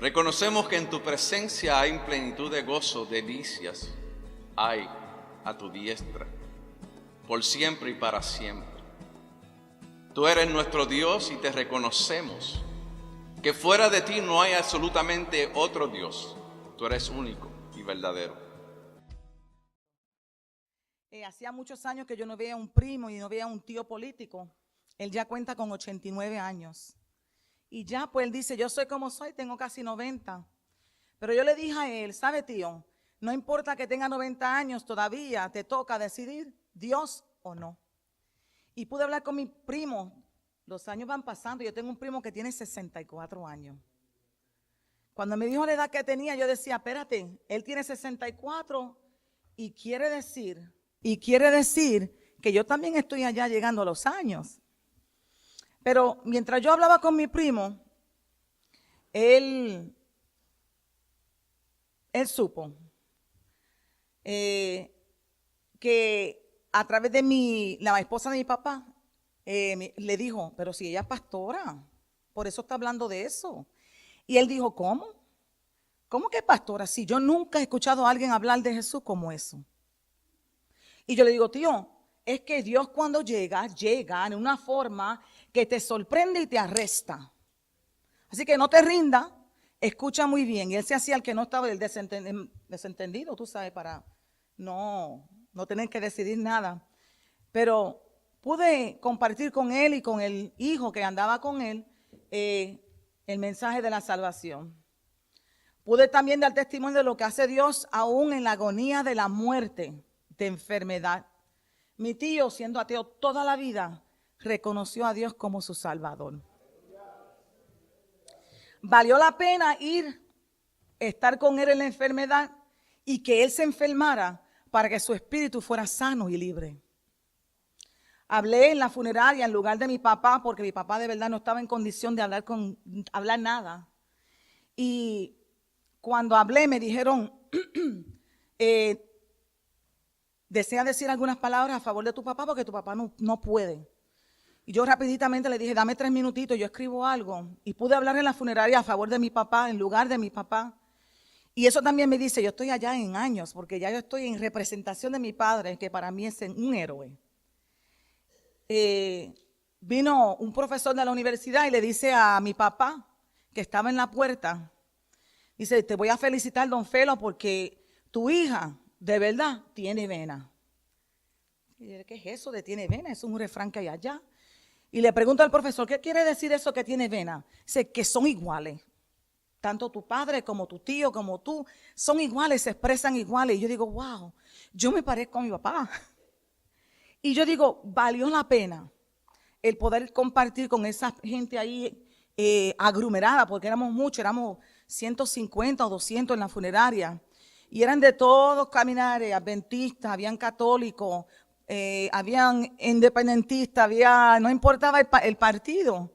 Reconocemos que en tu presencia hay plenitud de gozo, delicias, hay a tu diestra, por siempre y para siempre. Tú eres nuestro Dios y te reconocemos que fuera de ti no hay absolutamente otro Dios. Tú eres único y verdadero. Hacía muchos años que yo no veía un primo y no veía un tío político. Él ya cuenta con 89 años. Y ya pues él dice, yo soy como soy, tengo casi 90. Pero yo le dije a él, ¿sabe tío? No importa que tenga 90 años, todavía te toca decidir Dios o no. Y pude hablar con mi primo. Los años van pasando. Yo tengo un primo que tiene 64 años. Cuando me dijo la edad que tenía, yo decía, espérate, él tiene 64 y quiere decir que yo también estoy allá llegando a los años. Pero mientras yo hablaba con mi primo, él supo que a través de la esposa de mi papá, le dijo, pero si ella es pastora, por eso está hablando de eso. Y él dijo, ¿cómo? ¿Cómo que pastora? Si yo nunca he escuchado a alguien hablar de Jesús como eso. Y yo le digo, tío, es que Dios cuando llega en una forma que te sorprende y te arresta. Así que no te rindas, escucha muy bien. Y él se hacía el que no estaba, el desentendido, tú sabes, para no tener que decidir nada. Pero pude compartir con él y con el hijo que andaba con él el mensaje de la salvación. Pude también dar testimonio de lo que hace Dios aún en la agonía de la muerte, de enfermedad. Mi tío, siendo ateo toda la vida, reconoció a Dios como su Salvador. Valió la pena estar con él en la enfermedad y que él se enfermara para que su espíritu fuera sano y libre. Hablé en la funeraria en lugar de mi papá, porque mi papá de verdad no estaba en condición de hablar nada. Y cuando hablé me dijeron, desea decir algunas palabras a favor de tu papá porque tu papá no puede. Y yo rapiditamente le dije, dame 3 minutitos, yo escribo algo. Y pude hablar en la funeraria a favor de mi papá, en lugar de mi papá. Y eso también me dice, yo estoy allá en años, porque ya yo estoy en representación de mi padre, que para mí es un héroe. Vino un profesor de la universidad y le dice a mi papá, que estaba en la puerta, dice, te voy a felicitar, don Felo, porque tu hija de verdad tiene vena. Y yo, ¿qué es eso de tiene vena? Eso es un refrán que hay allá. Y le pregunto al profesor, ¿qué quiere decir eso que tiene vena? Dice, que son iguales. Tanto tu padre como tu tío como tú son iguales, se expresan iguales. Y yo digo, wow, yo me parezco a mi papá. Y yo digo, valió la pena el poder compartir con esa gente ahí aglomerada, porque éramos muchos, éramos 150 o 200 en la funeraria. Y eran de todos caminares, adventistas, habían católicos, habían independentistas, no importaba el partido.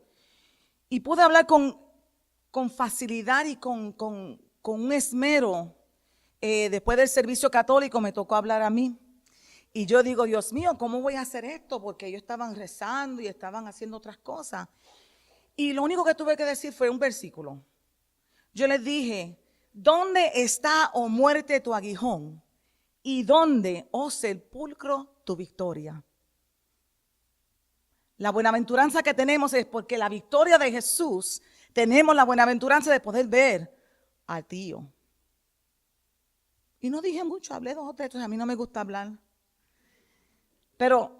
Y pude hablar con facilidad y con un esmero. Después del servicio católico me tocó hablar a mí. Y yo digo, Dios mío, ¿cómo voy a hacer esto? Porque ellos estaban rezando y estaban haciendo otras cosas. Y lo único que tuve que decir fue un versículo. Yo les dije, ¿dónde está, oh muerte, tu aguijón? ¿Y dónde, oh sepulcro, tu victoria? La buenaventuranza que tenemos es porque la victoria de Jesús, tenemos la buenaventuranza de poder ver al tío. Y no dije mucho, hablé 2 o 3, a mí no me gusta hablar. Pero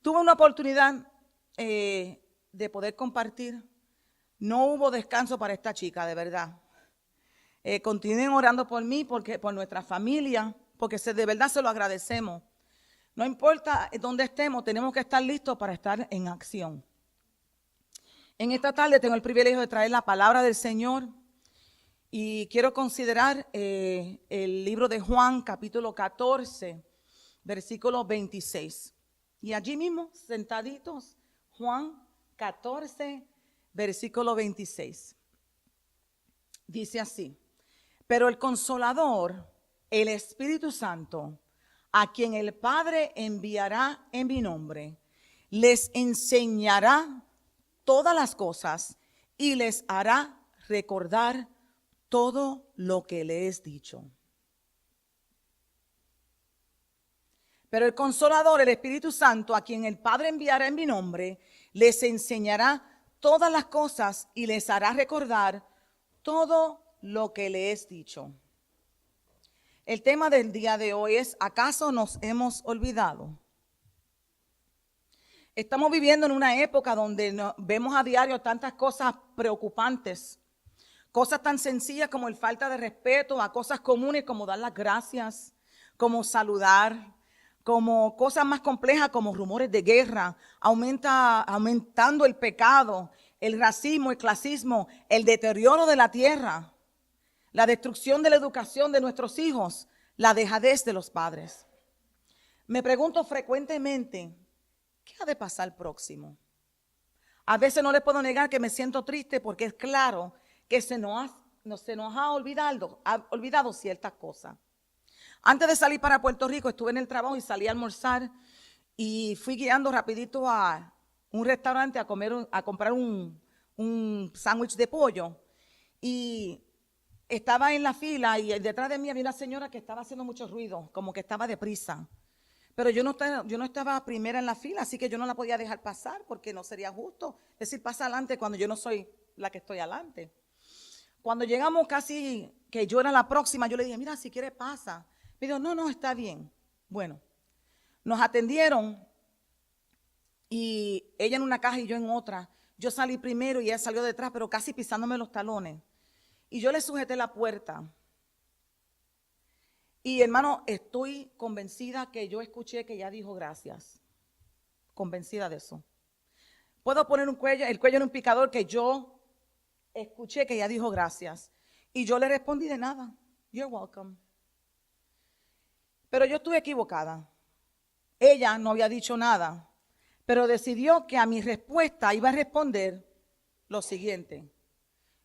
tuve una oportunidad de poder compartir. No hubo descanso para esta chica, de verdad. Continúen orando por mí, por nuestra familia, porque de verdad se lo agradecemos. No importa dónde estemos, tenemos que estar listos para estar en acción. En esta tarde tengo el privilegio de traer la palabra del Señor y quiero considerar el libro de Juan, capítulo 14, versículo 26. Y allí mismo, sentaditos, Juan 14, versículo 26. Dice así, pero el Consolador, el Espíritu Santo, a quien el Padre enviará en mi nombre, les enseñará todas las cosas y les hará recordar todo lo que les he dicho. Pero el Consolador, el Espíritu Santo, a quien el Padre enviará en mi nombre, les enseñará todas las cosas y les hará recordar todo lo que les he dicho. El tema del día de hoy es: ¿acaso nos hemos olvidado? Estamos viviendo en una época donde vemos a diario tantas cosas preocupantes, cosas tan sencillas como el falta de respeto, a cosas comunes como dar las gracias, como saludar, como cosas más complejas como rumores de guerra, aumentando el pecado, el racismo, el clasismo, el deterioro de la tierra, la destrucción de la educación de nuestros hijos, la dejadez de los padres. Me pregunto frecuentemente, ¿qué ha de pasar próximo? A veces no les puedo negar que me siento triste porque es claro que se nos ha olvidado ciertas cosas. Antes de salir para Puerto Rico estuve en el trabajo y salí a almorzar y fui guiando rapidito a un restaurante a comprar un sándwich de pollo. Y estaba en la fila y detrás de mí había una señora que estaba haciendo mucho ruido, como que estaba deprisa. Pero yo no estaba primera en la fila, así que yo no la podía dejar pasar porque no sería justo decir pasa adelante cuando yo no soy la que estoy adelante. Cuando llegamos casi que yo era la próxima, yo le dije, mira, si quieres pasa. Me dijo, no, está bien. Bueno, nos atendieron y ella en una caja y yo en otra. Yo salí primero y ella salió detrás, pero casi pisándome los talones. Y yo le sujeté la puerta. Y hermano, estoy convencida que yo escuché que ella dijo gracias. Convencida de eso. Puedo poner el cuello en un picador que yo escuché que ella dijo gracias. Y yo le respondí de nada. You're welcome. Pero yo estuve equivocada. Ella no había dicho nada, pero decidió que a mi respuesta iba a responder lo siguiente.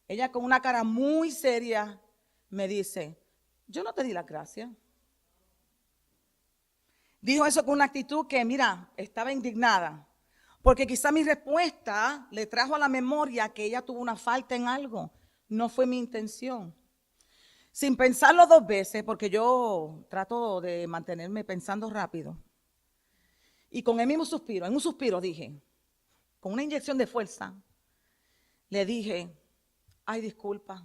Ella con una cara muy seria me dice, yo no te di las gracias. Dijo eso con una actitud que, mira, estaba indignada. Porque quizá mi respuesta le trajo a la memoria que ella tuvo una falta en algo. No fue mi intención. Sin pensarlo dos veces, porque yo trato de mantenerme pensando rápido. Y con el mismo suspiro, en un suspiro dije, con una inyección de fuerza, le dije, ay, disculpa,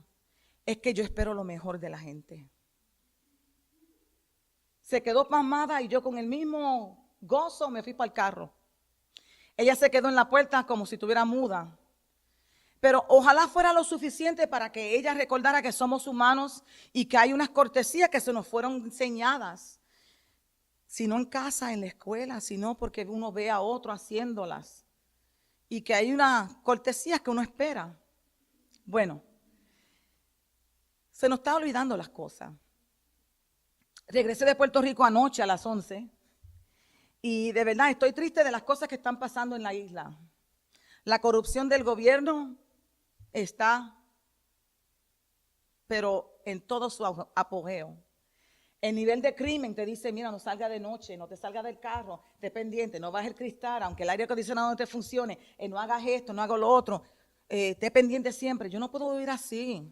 es que yo espero lo mejor de la gente. Se quedó pasmada y yo con el mismo gozo me fui para el carro. Ella se quedó en la puerta como si estuviera muda. Pero ojalá fuera lo suficiente para que ella recordara que somos humanos y que hay unas cortesías que se nos fueron enseñadas. Si no en casa, en la escuela, sino porque uno ve a otro haciéndolas. Y que hay unas cortesías que uno espera. Bueno, se nos está olvidando las cosas. Regresé de Puerto Rico anoche a las 11 y de verdad estoy triste de las cosas que están pasando en la isla. La corrupción del gobierno está, pero en todo su apogeo. El nivel de crimen te dice, mira, no salga de noche, no te salga del carro, esté pendiente, no bajes el cristal, aunque el aire acondicionado no te funcione, no hagas esto, no hagas lo otro, esté pendiente siempre. Yo no puedo vivir así.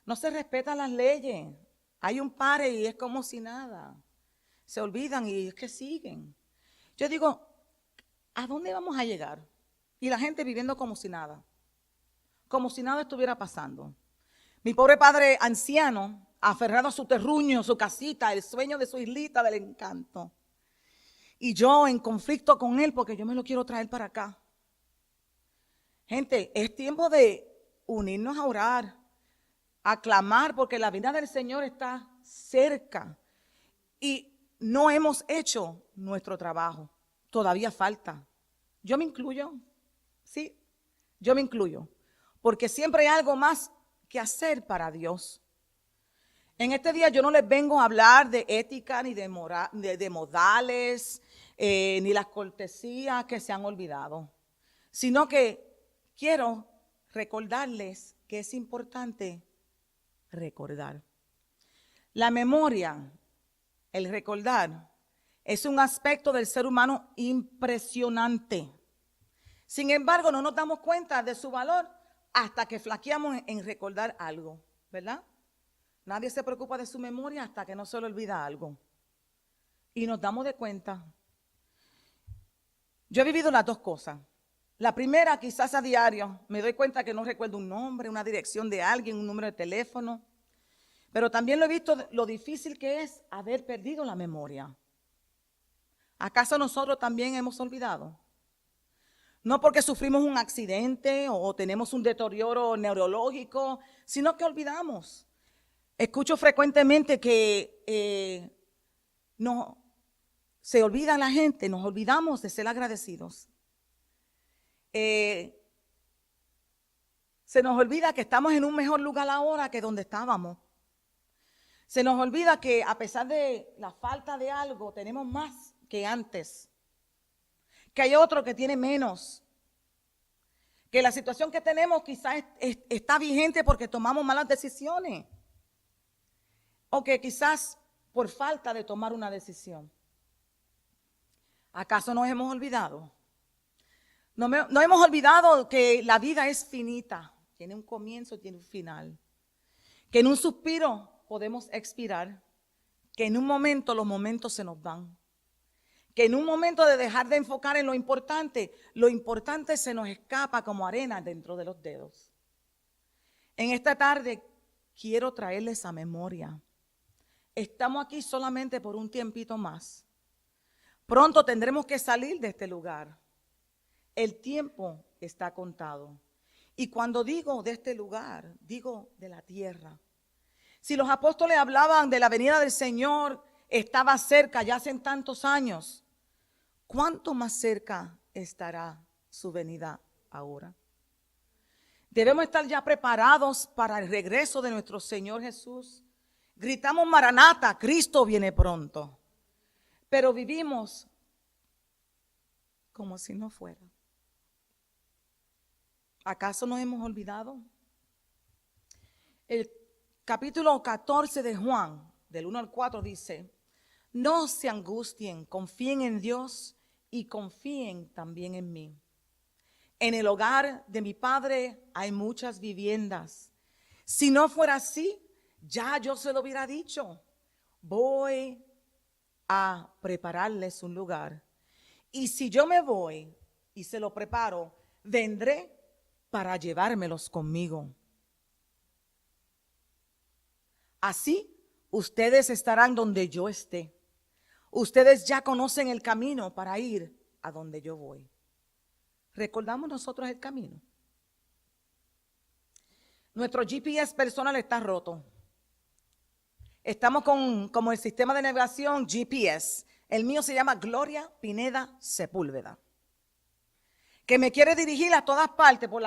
No se respetan las leyes. Hay un pare y es como si nada. Se olvidan y es que siguen. Yo digo, ¿a dónde vamos a llegar? Y la gente viviendo como si nada. Como si nada estuviera pasando. Mi pobre padre anciano, aferrado a su terruño, su casita, el sueño de su islita del encanto. Y yo en conflicto con él porque yo me lo quiero traer para acá. Gente, es tiempo de unirnos a orar, a clamar porque la venida del Señor está cerca y no hemos hecho nuestro trabajo. Todavía falta. Yo me incluyo, sí, yo me incluyo, porque siempre hay algo más que hacer para Dios. En este día yo no les vengo a hablar de ética ni de modales, ni las cortesías que se han olvidado, sino que quiero recordarles que es importante recordar. La memoria, el recordar, es un aspecto del ser humano impresionante. Sin embargo, no nos damos cuenta de su valor hasta que flaqueamos en recordar algo. ¿verdad? Nadie se preocupa de su memoria hasta que no se le olvida algo. Y nos damos de cuenta. Yo he vivido las dos cosas. La primera, quizás a diario, me doy cuenta que no recuerdo un nombre, una dirección de alguien, un número de teléfono. Pero también lo he visto lo difícil que es haber perdido la memoria. ¿Acaso nosotros también hemos olvidado? No porque sufrimos un accidente o tenemos un deterioro neurológico, sino que olvidamos. Escucho frecuentemente que se olvida la gente, nos olvidamos de ser agradecidos. Se nos olvida que estamos en un mejor lugar ahora que donde estábamos. Se nos olvida que a pesar de la falta de algo, tenemos más que antes. Que hay otro que tiene menos. Que la situación que tenemos quizás está vigente porque tomamos malas decisiones. O que quizás por falta de tomar una decisión. ¿Acaso nos hemos olvidado? No hemos olvidado que la vida es finita. Tiene un comienzo, tiene un final. Que en un suspiro podemos expirar. Que en un momento los momentos se nos van. Que en un momento de dejar de enfocar en lo importante se nos escapa como arena dentro de los dedos. En esta tarde quiero traerles a memoria. Estamos aquí solamente por un tiempito más. Pronto tendremos que salir de este lugar. El tiempo está contado. Y cuando digo de este lugar, digo de la tierra. Si los apóstoles hablaban de la venida del Señor, estaba cerca ya hace tantos años, ¿cuánto más cerca estará su venida ahora? Debemos estar ya preparados para el regreso de nuestro Señor Jesús. Gritamos Maranata, Cristo viene pronto. Pero vivimos como si no fuera. ¿Acaso nos hemos olvidado? El capítulo 14 de Juan, del 1 al 4 dice: no se angustien, confíen en Dios y confíen también en mí. En el hogar de mi Padre hay muchas viviendas. Si no fuera así, ya yo se lo hubiera dicho. Voy a prepararles un lugar. Y si yo me voy y se lo preparo, vendré para llevármelos conmigo. Así ustedes estarán donde yo esté. Ustedes ya conocen el camino para ir a donde yo voy. ¿Recordamos nosotros el camino? Nuestro GPS personal está roto. Estamos como el sistema de navegación GPS. El mío se llama Gloria Pineda Sepúlveda, que me quiere dirigir a todas partes por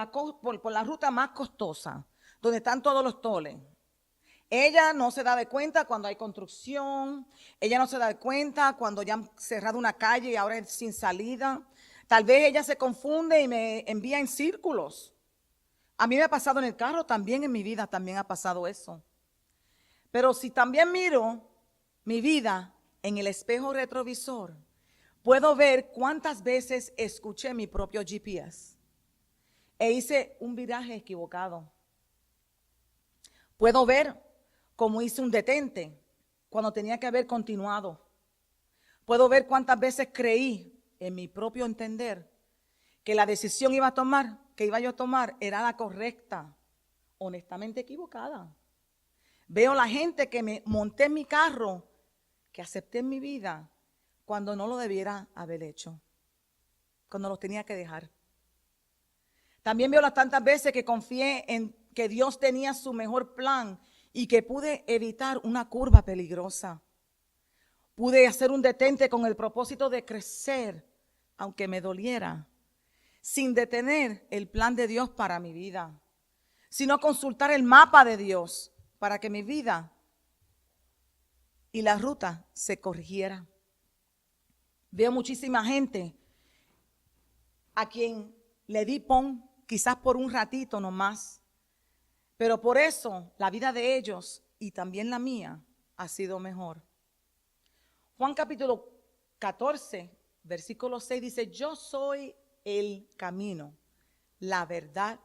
la ruta más costosa, donde están todos los toles. Ella no se da de cuenta cuando hay construcción, ella no se da de cuenta cuando ya han cerrado una calle y ahora es sin salida. Tal vez ella se confunde y me envía en círculos. A mí me ha pasado en el carro, también en mi vida también ha pasado eso. Pero si también miro mi vida en el espejo retrovisor, puedo ver cuántas veces escuché mi propio GPS e hice un viraje equivocado. Puedo ver cómo hice un detente cuando tenía que haber continuado. Puedo ver cuántas veces creí en mi propio entender que la decisión que iba yo a tomar era la correcta, honestamente equivocada. Veo la gente que me monté en mi carro, que acepté en mi vida, cuando no lo debiera haber hecho, cuando los tenía que dejar. También veo las tantas veces que confié en que Dios tenía su mejor plan y que pude evitar una curva peligrosa. Pude hacer un detente con el propósito de crecer, aunque me doliera, sin detener el plan de Dios para mi vida, sino consultar el mapa de Dios para que mi vida y la ruta se corrigiera. Veo muchísima gente a quien le di pon, quizás por un ratito nomás, pero por eso la vida de ellos y también la mía ha sido mejor. Juan capítulo 14, versículo 6 dice: yo soy el camino, la verdad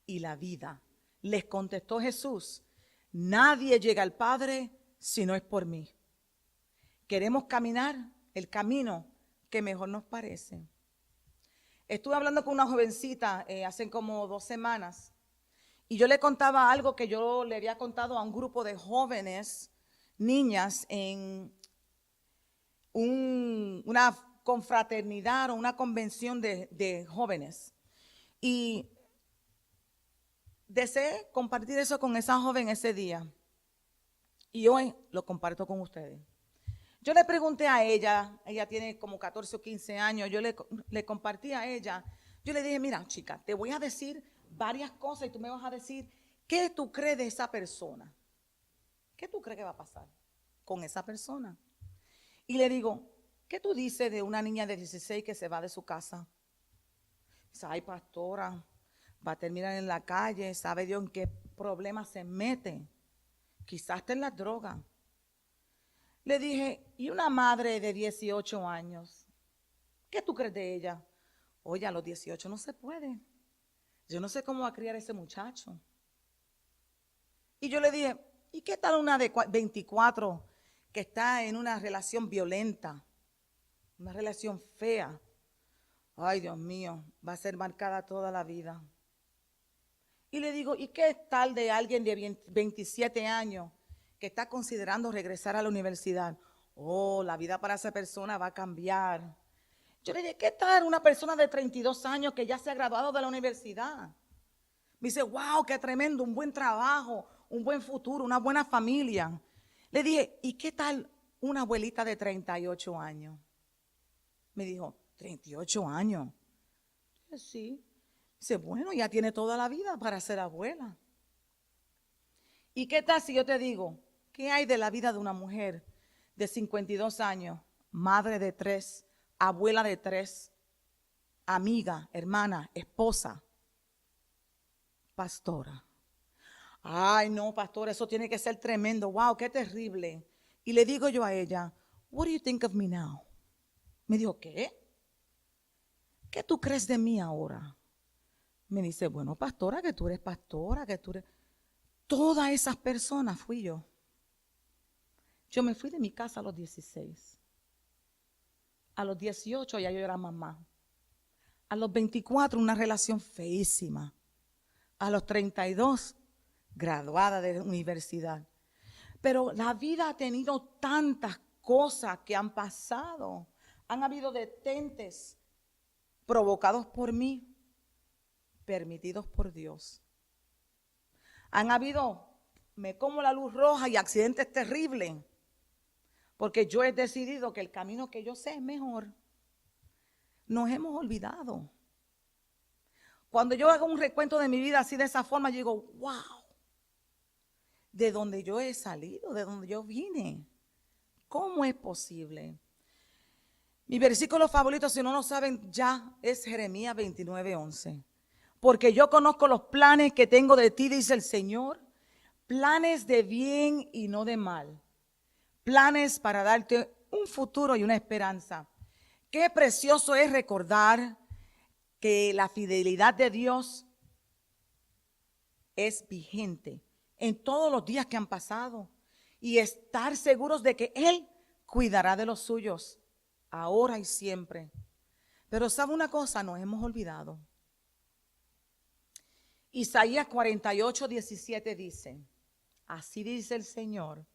y la vida. Les contestó Jesús: Nadie llega al Padre si no es por mí. Queremos caminar el camino que mejor nos parece. Estuve hablando con una jovencita hace como 2 semanas y yo le contaba algo que yo le había contado a un grupo de jóvenes, niñas, en una confraternidad o una convención de jóvenes. Y deseé compartir eso con esa joven ese día. Y hoy lo comparto con ustedes. Yo le pregunté a ella tiene como 14 o 15 años, yo le compartí a ella, yo le dije, mira chica, te voy a decir varias cosas y tú me vas a decir, ¿qué tú crees de esa persona? ¿Qué tú crees que va a pasar con esa persona? Y le digo, ¿qué tú dices de una niña de 16 que se va de su casa? Dice, ay pastora, va a terminar en la calle, sabe Dios en qué problemas se mete, quizás está en las drogas. Le dije, ¿y una madre de 18 años? ¿Qué tú crees de ella? Oye, a los 18 no se puede. Yo no sé cómo va a criar ese muchacho. Y yo le dije, ¿y qué tal una de 24 que está en una relación violenta? Una relación fea. Ay, Dios mío, va a ser marcada toda la vida. Y le digo, ¿y qué tal de alguien de 27 años que está considerando regresar a la universidad? Oh, la vida para esa persona va a cambiar. Yo le dije, ¿qué tal una persona de 32 años que ya se ha graduado de la universidad? Me dice, wow, qué tremendo, un buen trabajo, un buen futuro, una buena familia. Le dije, ¿y qué tal una abuelita de 38 años? Me dijo, 38 años. Yo dije, sí. Dice, bueno, ya tiene toda la vida para ser abuela. ¿Y qué tal si yo te digo, qué hay de la vida de una mujer de 52 años, madre de 3, abuela de 3, amiga, hermana, esposa, pastora? Ay, no, pastora, eso tiene que ser tremendo. Wow, qué terrible. Y le digo yo a ella, what do you think of me now? Me dijo, ¿qué? ¿Qué tú crees de mí ahora? Me dice, bueno, pastora, que tú eres pastora, que tú eres... Todas esas personas fui yo. Yo me fui de mi casa a los 16. A los 18 ya yo era mamá. A los 24 una relación feísima. A los 32 graduada de universidad. Pero la vida ha tenido tantas cosas que han pasado. Han habido detentes provocados por mí, permitidos por Dios. Han habido, me como la luz roja y accidentes terribles, porque yo he decidido que el camino que yo sé es mejor. Nos hemos olvidado. Cuando yo hago un recuento de mi vida así de esa forma, yo digo, wow, de donde yo he salido, de donde yo vine, ¿cómo es posible? Mi versículo favorito, si no lo saben ya, es Jeremías 29:11. Porque yo conozco los planes que tengo de ti, dice el Señor, planes de bien y no de mal, planes para darte un futuro y una esperanza. Qué precioso es recordar que la fidelidad de Dios es vigente en todos los días que han pasado y estar seguros de que Él cuidará de los suyos ahora y siempre. Pero ¿sabe una cosa? Nos hemos olvidado. Isaías 48:17 dice, así dice el Señor,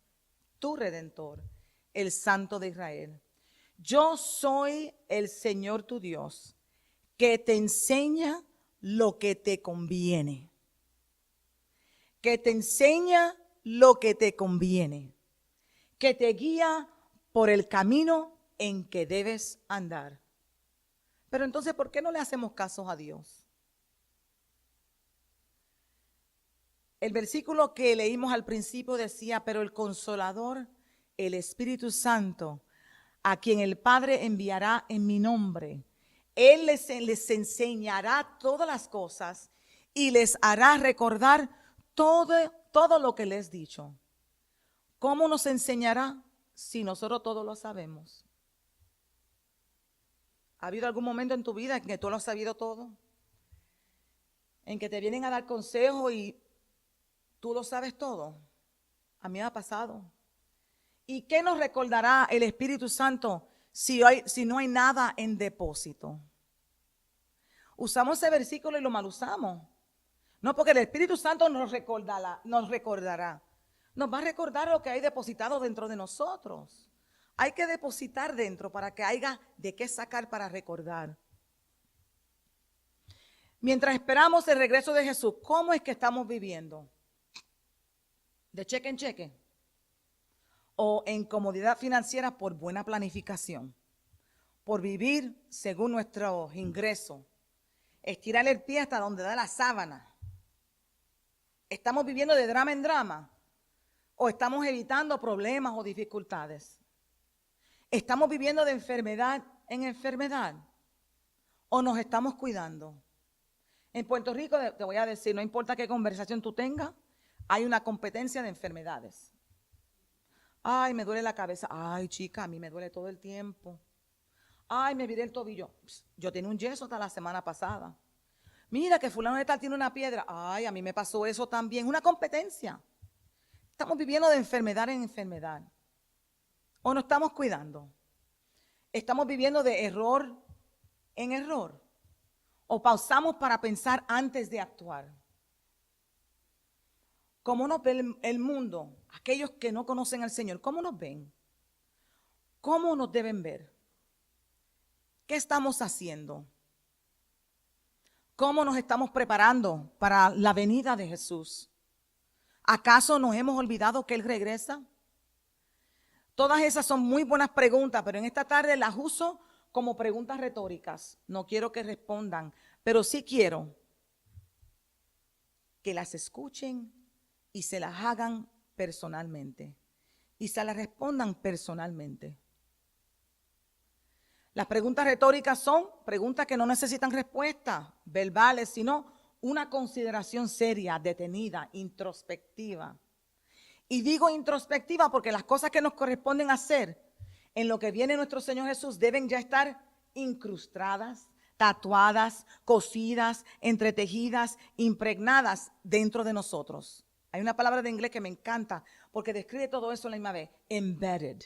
tu Redentor, el Santo de Israel. Yo soy el Señor tu Dios, que te enseña lo que te conviene. Que te enseña lo que te conviene. Que te guía por el camino en que debes andar. Pero entonces, ¿por qué no le hacemos caso a Dios? El versículo que leímos al principio decía, pero el Consolador, el Espíritu Santo, a quien el Padre enviará en mi nombre, Él les enseñará todas las cosas y les hará recordar todo lo que les he dicho. ¿Cómo nos enseñará si nosotros todo lo sabemos? ¿Ha habido algún momento en tu vida en que tú lo has sabido todo? En que te vienen a dar consejos y tú lo sabes todo. A mí me ha pasado. ¿Y qué nos recordará el Espíritu Santo si no hay nada en depósito? Usamos ese versículo y lo mal usamos. No, porque el Espíritu Santo nos recordará. Nos va a recordar lo que hay depositado dentro de nosotros. Hay que depositar dentro para que haya de qué sacar para recordar. Mientras esperamos el regreso de Jesús, ¿cómo es que estamos viviendo? ¿De cheque en cheque? ¿O en comodidad financiera por buena planificación? Por vivir según nuestros ingresos. Estirar el pie hasta donde da la sábana. ¿Estamos viviendo de drama en drama? ¿O estamos evitando problemas o dificultades? ¿Estamos viviendo de enfermedad en enfermedad? ¿O nos estamos cuidando? En Puerto Rico, te voy a decir, no importa qué conversación tú tengas, hay una competencia de enfermedades. Ay, me duele la cabeza. Ay, chica, a mí me duele todo el tiempo. Ay, me viré el tobillo. Yo tenía un yeso hasta la semana pasada. Mira que fulano de tal tiene una piedra. Ay, a mí me pasó eso también. Una competencia. Estamos viviendo de enfermedad en enfermedad. ¿O nos estamos cuidando? ¿Estamos viviendo de error en error? ¿O pausamos para pensar antes de actuar? ¿Cómo nos ve el mundo? Aquellos que no conocen al Señor, ¿cómo nos ven? ¿Cómo nos deben ver? ¿Qué estamos haciendo? ¿Cómo nos estamos preparando para la venida de Jesús? ¿Acaso nos hemos olvidado que Él regresa? Todas esas son muy buenas preguntas, pero en esta tarde las uso como preguntas retóricas. No quiero que respondan, pero sí quiero que las escuchen y se las hagan personalmente. Y se las respondan personalmente. Las preguntas retóricas son preguntas que no necesitan respuestas verbales, sino una consideración seria, detenida, introspectiva. Y digo introspectiva porque las cosas que nos corresponden hacer en lo que viene nuestro Señor Jesús deben ya estar incrustadas, tatuadas, cosidas, entretejidas, impregnadas dentro de nosotros. Hay una palabra de inglés que me encanta porque describe todo eso a la misma vez, embedded.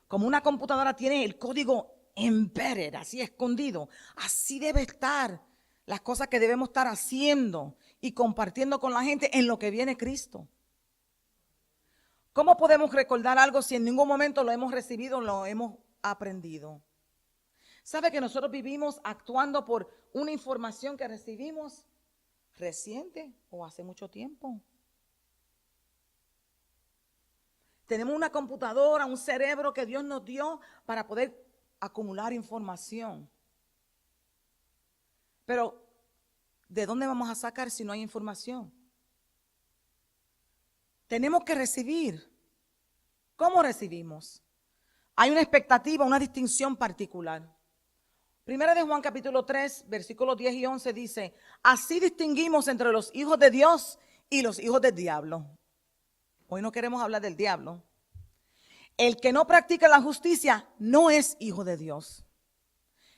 Como una computadora tiene el código embedded, así escondido, así debe estar las cosas que debemos estar haciendo y compartiendo con la gente en lo que viene Cristo. ¿Cómo podemos recordar algo si en ningún momento lo hemos recibido, lo hemos aprendido? ¿Sabe que nosotros vivimos actuando por una información que recibimos reciente o hace mucho tiempo? Tenemos una computadora, un cerebro que Dios nos dio para poder acumular información. Pero, ¿de dónde vamos a sacar si no hay información? Tenemos que recibir. ¿Cómo recibimos? Hay una expectativa, una distinción particular. Primera de Juan capítulo 3, versículos 10 y 11 dice, así distinguimos entre los hijos de Dios y los hijos del diablo. Hoy no queremos hablar del diablo. El que no practica la justicia no es hijo de Dios,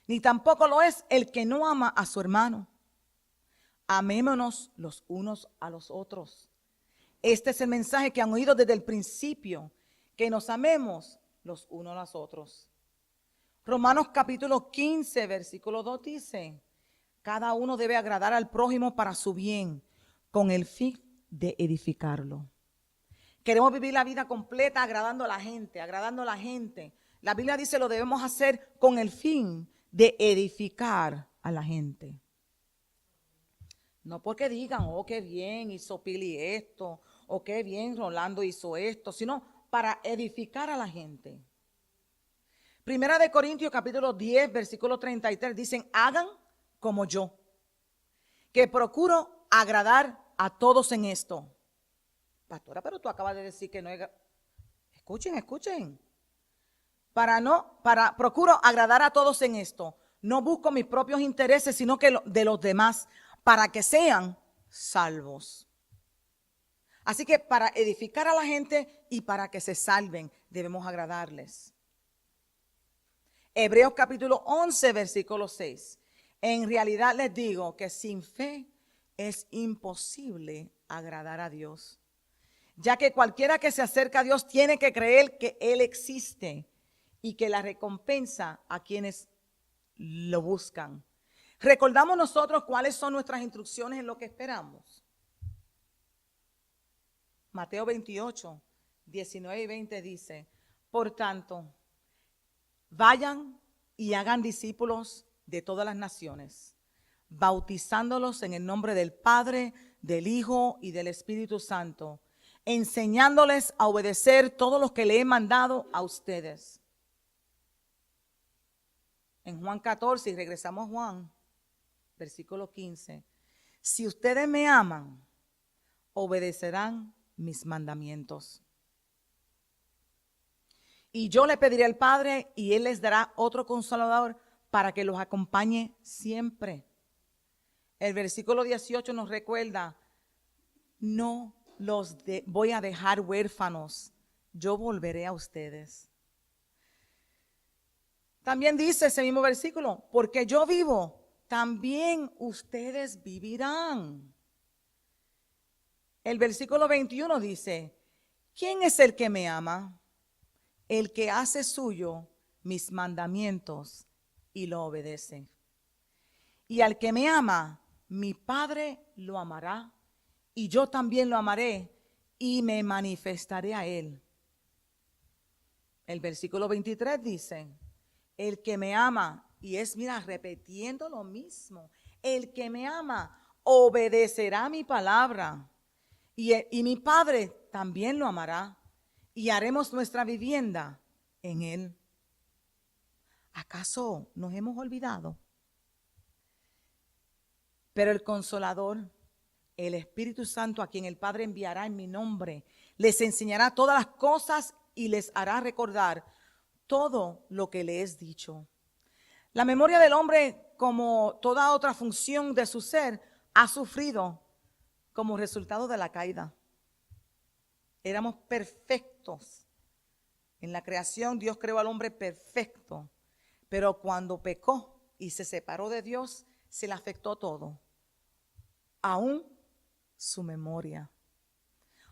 ni tampoco lo es el que no ama a su hermano. Amémonos los unos a los otros. Este es el mensaje que han oído desde el principio, que nos amemos los unos a los otros. Romanos capítulo 15, versículo 2 dice, cada uno debe agradar al prójimo para su bien, con el fin de edificarlo. Queremos vivir la vida completa agradando a la gente, agradando a la gente. La Biblia dice lo debemos hacer con el fin de edificar a la gente. No porque digan, oh, qué bien hizo Pili esto, o qué bien Rolando hizo esto, sino para edificar a la gente. Primera de Corintios capítulo 10, versículo 33, dicen, hagan como yo, que procuro agradar a todos en esto. Pastora, pero tú acabas de decir que no es... Escuchen. Procuro agradar a todos en esto. No busco mis propios intereses, sino que de los demás, para que sean salvos. Así que para edificar a la gente y para que se salven, debemos agradarles. Hebreos capítulo 11, versículo 6. En realidad les digo que sin fe es imposible agradar a Dios. ya que cualquiera que se acerca a Dios tiene que creer que Él existe y que la recompensa a quienes lo buscan. ¿Recordamos nosotros cuáles son nuestras instrucciones en lo que esperamos? Mateo 28, 19 y 20 dice: por tanto, vayan y hagan discípulos de todas las naciones, bautizándolos en el nombre del Padre, del Hijo y del Espíritu Santo, enseñándoles a obedecer todo lo que le he mandado a ustedes. En Juan 14, y regresamos a Juan, versículo 15, si ustedes me aman, obedecerán mis mandamientos. Y yo le pediré al Padre y Él les dará otro consolador para que los acompañe siempre. El versículo 18 nos recuerda: no los voy a dejar huérfanos, yo volveré a ustedes. También dice ese mismo versículo: porque yo vivo, también ustedes vivirán. El versículo 21 dice: ¿quién es el que me ama? El que hace suyo mis mandamientos y lo obedece. Y al que me ama, mi Padre lo amará, y yo también lo amaré y me manifestaré a él. El versículo 23 dice: el que me ama, y es, mira, repitiendo lo mismo, el que me ama obedecerá mi palabra, y mi Padre también lo amará, y haremos nuestra vivienda en él. ¿Acaso nos hemos olvidado? Pero el Consolador, el Espíritu Santo, a quien el Padre enviará en mi nombre, les enseñará todas las cosas y les hará recordar todo lo que les he dicho. La memoria del hombre, como toda otra función de su ser, ha sufrido como resultado de la caída. Éramos perfectos. En la creación Dios creó al hombre perfecto, pero cuando pecó y se separó de Dios, se le afectó todo, aún su memoria.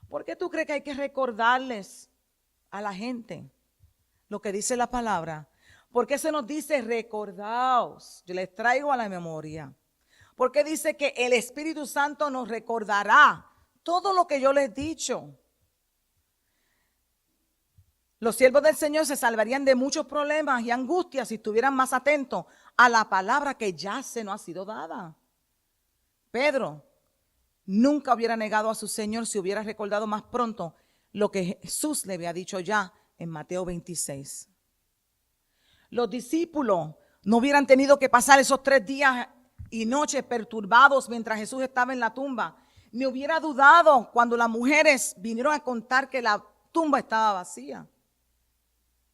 ¿Por qué tú crees que hay que recordarles a la gente lo que dice la palabra? ¿Por qué se nos dice recordaos? Yo les traigo a la memoria. ¿Por qué dice que el Espíritu Santo nos recordará todo lo que yo les he dicho? Los siervos del Señor se salvarían de muchos problemas y angustias si estuvieran más atentos a la palabra que ya se nos ha sido dada. Pedro nunca hubiera negado a su Señor si hubiera recordado más pronto lo que Jesús le había dicho ya en Mateo 26. Los discípulos no hubieran tenido que pasar esos 3 días y noches perturbados mientras Jesús estaba en la tumba. Ni hubiera dudado cuando las mujeres vinieron a contar que la tumba estaba vacía.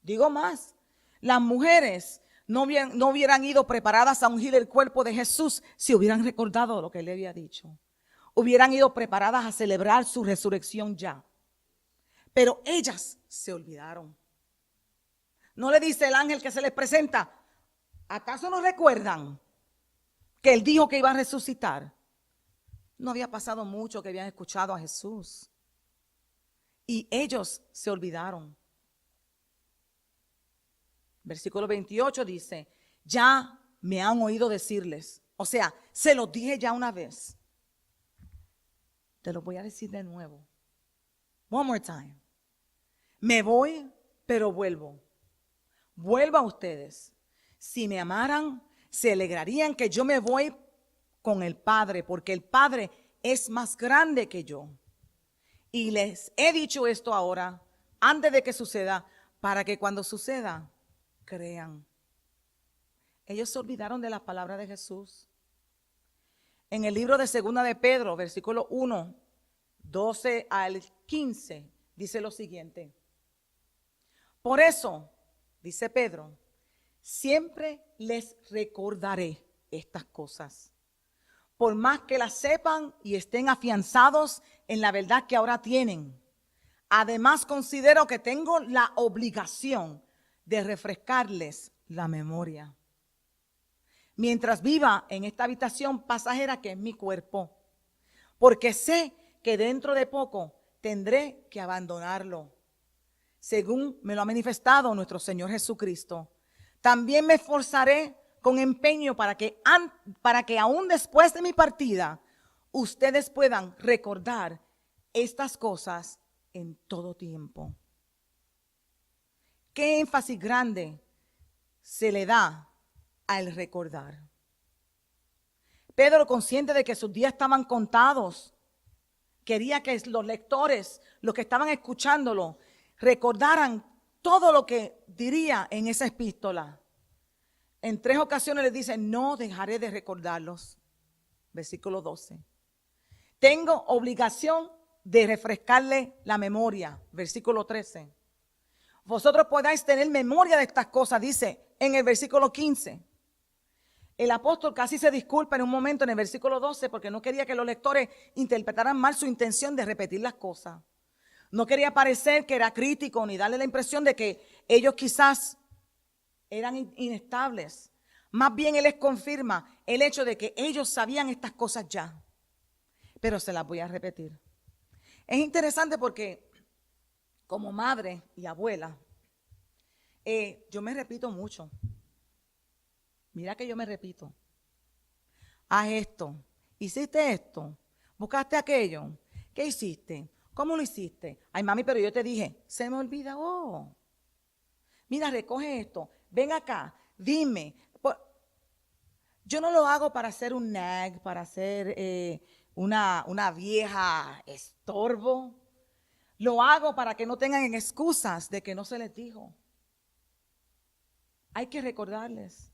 Digo más, las mujeres no hubieran ido preparadas a ungir el cuerpo de Jesús si hubieran recordado lo que él había dicho. Hubieran ido preparadas a celebrar su resurrección ya. Pero ellas se olvidaron. No le dice el ángel que se les presenta: ¿acaso no recuerdan que él dijo que iba a resucitar? No había pasado mucho que habían escuchado a Jesús. Y ellos se olvidaron. Versículo 28 dice: ya me han oído decirles. O sea, se los dije ya una vez. Te lo voy a decir de nuevo. One more time. Me voy, pero vuelvo. Vuelvo a ustedes. Si me amaran, se alegrarían que yo me voy con el Padre, porque el Padre es más grande que yo. Y les he dicho esto ahora, antes de que suceda, para que cuando suceda, crean. Ellos se olvidaron de la palabra de Jesús. En el libro de Segunda de Pedro, versículo 1, 12 al 15, dice lo siguiente: por eso, dice Pedro, siempre les recordaré estas cosas, por más que las sepan y estén afianzados en la verdad que ahora tienen. Además, considero que tengo la obligación de refrescarles la memoria, mientras viva en esta habitación pasajera que es mi cuerpo, porque sé que dentro de poco tendré que abandonarlo, según me lo ha manifestado nuestro Señor Jesucristo. También me esforzaré con empeño para que aún después de mi partida, ustedes puedan recordar estas cosas en todo tiempo. ¿Qué énfasis grande se le da al recordar? Pedro, consciente de que sus días estaban contados, quería que los lectores, los que estaban escuchándolo, recordaran todo lo que diría en esa epístola. En 3 ocasiones les dice, no dejaré de recordarlos. Versículo 12. Tengo obligación de refrescarle la memoria. Versículo 13. Vosotros podáis tener memoria de estas cosas, dice en el versículo 15. El apóstol casi se disculpa en un momento en el versículo 12 porque no quería que los lectores interpretaran mal su intención de repetir las cosas. No quería parecer que era crítico ni darle la impresión de que ellos quizás eran inestables. Más bien él les confirma el hecho de que ellos sabían estas cosas ya. Pero se las voy a repetir. Es interesante porque como madre y abuela, yo me repito mucho. Mira que yo me repito. Haz esto, hiciste esto, buscaste aquello, ¿qué hiciste? ¿Cómo lo hiciste? Ay, mami, pero yo te dije, se me olvida. Oh, mira, recoge esto, ven acá, dime. Yo no lo hago para ser un nag, para ser una vieja estorbo. Lo hago para que no tengan excusas de que no se les dijo. Hay que recordarles.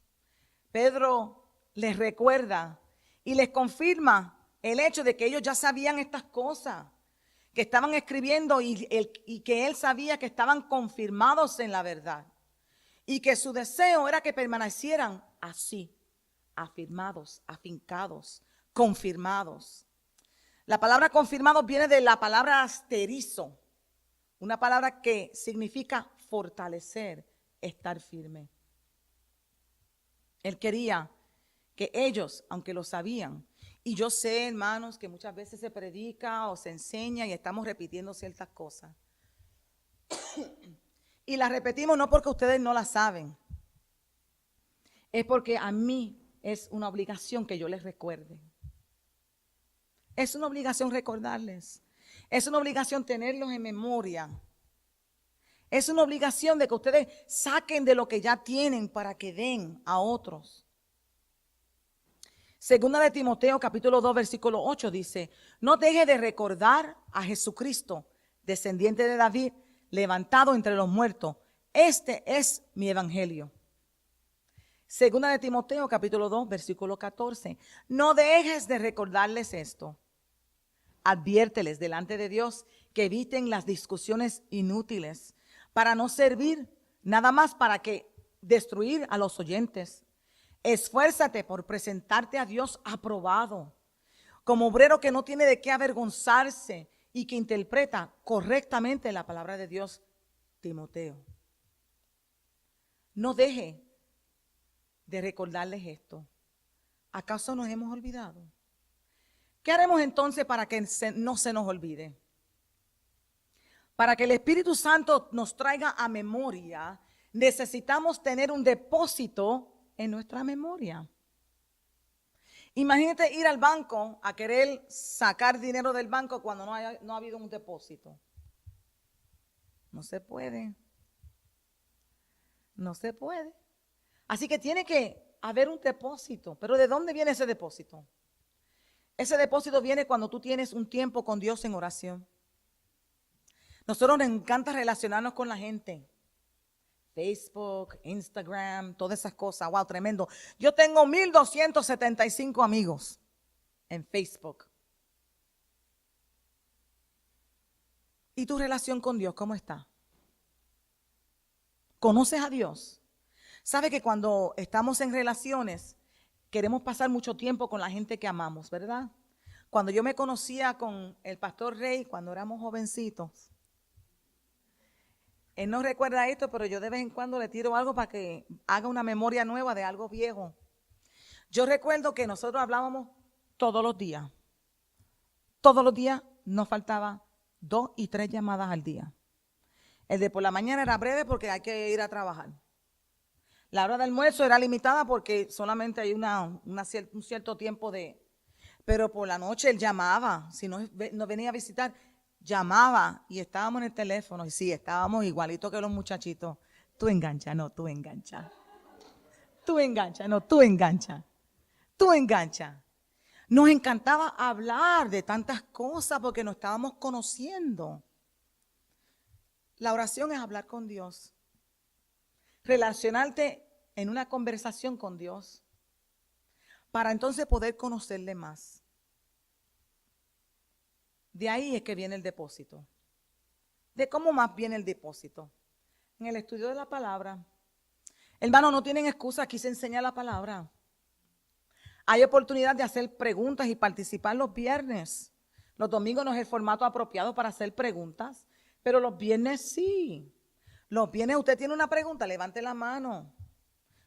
Pedro les recuerda y les confirma el hecho de que ellos ya sabían estas cosas, que estaban escribiendo y que él sabía que estaban confirmados en la verdad y que su deseo era que permanecieran así, afirmados, afincados, confirmados. La palabra confirmados viene de la palabra asterizo, una palabra que significa fortalecer, estar firme. Él quería que ellos, aunque lo sabían, y yo sé, hermanos, que muchas veces se predica o se enseña y estamos repitiendo ciertas cosas. Y las repetimos no porque ustedes no las saben, es porque a mí es una obligación que yo les recuerde. Es una obligación recordarles. Es una obligación tenerlos en memoria. Es una obligación de que ustedes saquen de lo que ya tienen para que den a otros. Segunda de Timoteo, capítulo 2, versículo 8 dice, no deje de recordar a Jesucristo, descendiente de David, levantado entre los muertos. Este es mi evangelio. Segunda de Timoteo, capítulo 2, versículo 14. No dejes de recordarles esto. Adviérteles delante de Dios que eviten las discusiones inútiles para no servir nada más para que destruir a los oyentes. Esfuérzate por presentarte a Dios aprobado, como obrero que no tiene de qué avergonzarse y que interpreta correctamente la palabra de Dios. Timoteo, no deje de recordarles esto. ¿Acaso nos hemos olvidado? ¿Qué haremos entonces para que no se nos olvide? Para que el Espíritu Santo nos traiga a memoria, necesitamos tener un depósito en nuestra memoria. Imagínate ir al banco a querer sacar dinero del banco cuando no ha habido un depósito. No se puede. No se puede. Así que tiene que haber un depósito. Pero ¿de dónde viene ese depósito? Ese depósito viene cuando tú tienes un tiempo con Dios en oración. Nosotros nos encanta relacionarnos con la gente. Facebook, Instagram, todas esas cosas. Wow, tremendo. Yo tengo 1,275 amigos en Facebook. ¿Y tu relación con Dios cómo está? ¿Conoces a Dios? ¿Sabe que cuando estamos en relaciones queremos pasar mucho tiempo con la gente que amamos, verdad? Cuando yo me conocía con el pastor Rey, cuando éramos jovencitos, él no recuerda esto, pero yo de vez en cuando le tiro algo para que haga una memoria nueva de algo viejo. Yo recuerdo que nosotros hablábamos todos los días. Todos los días no faltaba 2 y 3 llamadas al día. El de por la mañana era breve porque hay que ir a trabajar. La hora de almuerzo era limitada porque solamente hay un cierto tiempo de... Pero por la noche él llamaba, si no venía a visitar, llamaba y estábamos en el teléfono. Y sí, estábamos igualitos que los muchachitos. Tú engancha, no, tú engancha. Tú engancha, no, tú engancha. Tú engancha. Nos encantaba hablar de tantas cosas porque nos estábamos conociendo. La oración es hablar con Dios. Relacionarte en una conversación con Dios para entonces poder conocerle más. De ahí es que viene el depósito. ¿De cómo más viene el depósito? En el estudio de la palabra. Hermanos, no tienen excusa, aquí se enseña la palabra. Hay oportunidad de hacer preguntas y participar los viernes. Los domingos no es el formato apropiado para hacer preguntas, pero los viernes sí. Los viernes usted tiene una pregunta, levante la mano.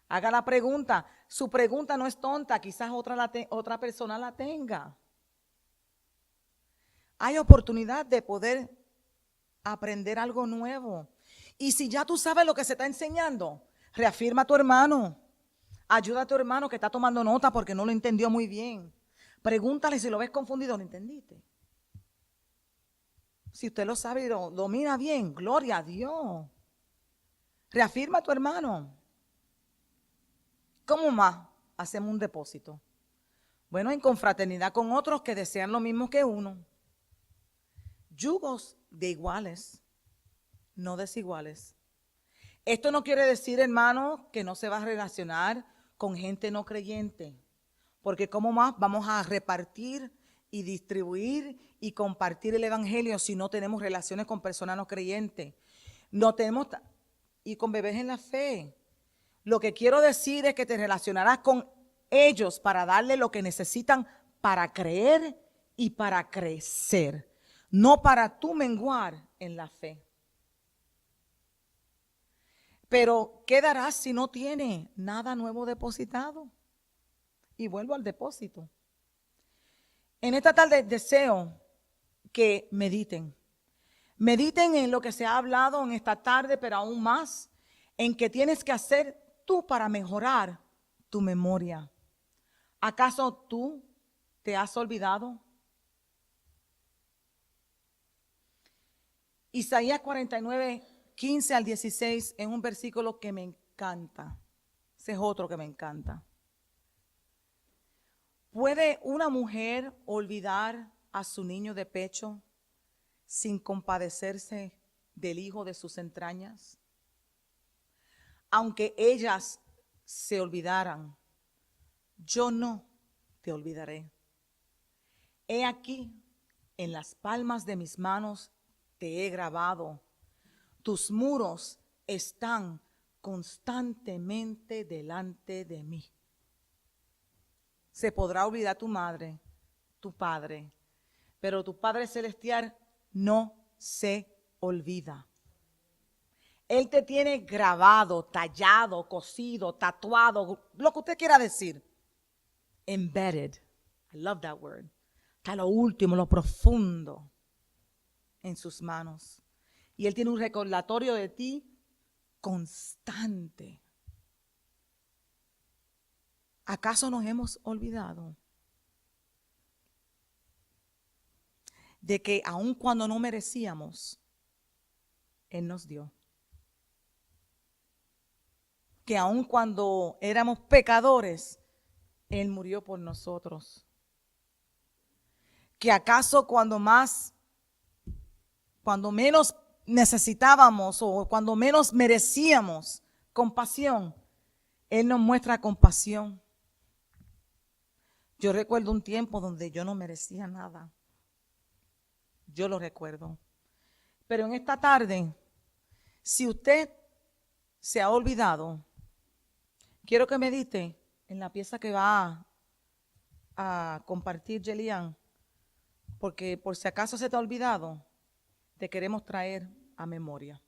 Haga la pregunta. Su pregunta no es tonta, quizás otra persona la tenga. Hay oportunidad de poder aprender algo nuevo. Y si ya tú sabes lo que se está enseñando, reafirma a tu hermano. Ayuda a tu hermano que está tomando nota porque no lo entendió muy bien. Pregúntale si lo ves confundido, ¿lo entendiste? Si usted lo sabe y lo domina bien, gloria a Dios. Reafirma a tu hermano. ¿Cómo más hacemos un depósito? Bueno, en confraternidad con otros que desean lo mismo que uno. Yugos de iguales, no desiguales. Esto no quiere decir, hermano, que no se va a relacionar con gente no creyente. Porque ¿cómo más vamos a repartir y distribuir y compartir el evangelio si no tenemos relaciones con personas no creyentes? No tenemos, y con bebés en la fe. Lo que quiero decir es que te relacionarás con ellos para darle lo que necesitan para creer y para crecer, no para tú menguar en la fe. Pero ¿qué darás si no tiene nada nuevo depositado? Y vuelvo al depósito. En esta tarde deseo que mediten. Mediten en lo que se ha hablado en esta tarde, pero aún más en qué tienes que hacer tú para mejorar tu memoria. ¿Acaso tú te has olvidado? Isaías 49, 15 al 16 es un versículo que me encanta. Ese es otro que me encanta. ¿Puede una mujer olvidar a su niño de pecho sin compadecerse del hijo de sus entrañas? Aunque ellas se olvidaran, yo no te olvidaré. He aquí, en las palmas de mis manos te he grabado. Tus muros están constantemente delante de mí. Se podrá olvidar tu madre, tu padre, pero tu Padre Celestial no se olvida. Él te tiene grabado, tallado, cosido, tatuado, lo que usted quiera decir. Embedded. I love that word. Está lo último, lo profundo en sus manos. Y Él tiene un recordatorio de ti constante. ¿Acaso nos hemos olvidado de que aun cuando no merecíamos, Él nos dio? Que aun cuando éramos pecadores, Él murió por nosotros. Que acaso cuando menos necesitábamos o cuando menos merecíamos compasión, Él nos muestra compasión. Yo recuerdo un tiempo donde yo no merecía nada. Yo lo recuerdo. Pero en esta tarde, si usted se ha olvidado, quiero que medite en la pieza que va a compartir Yelian, porque por si acaso se te ha olvidado, te queremos traer a memoria.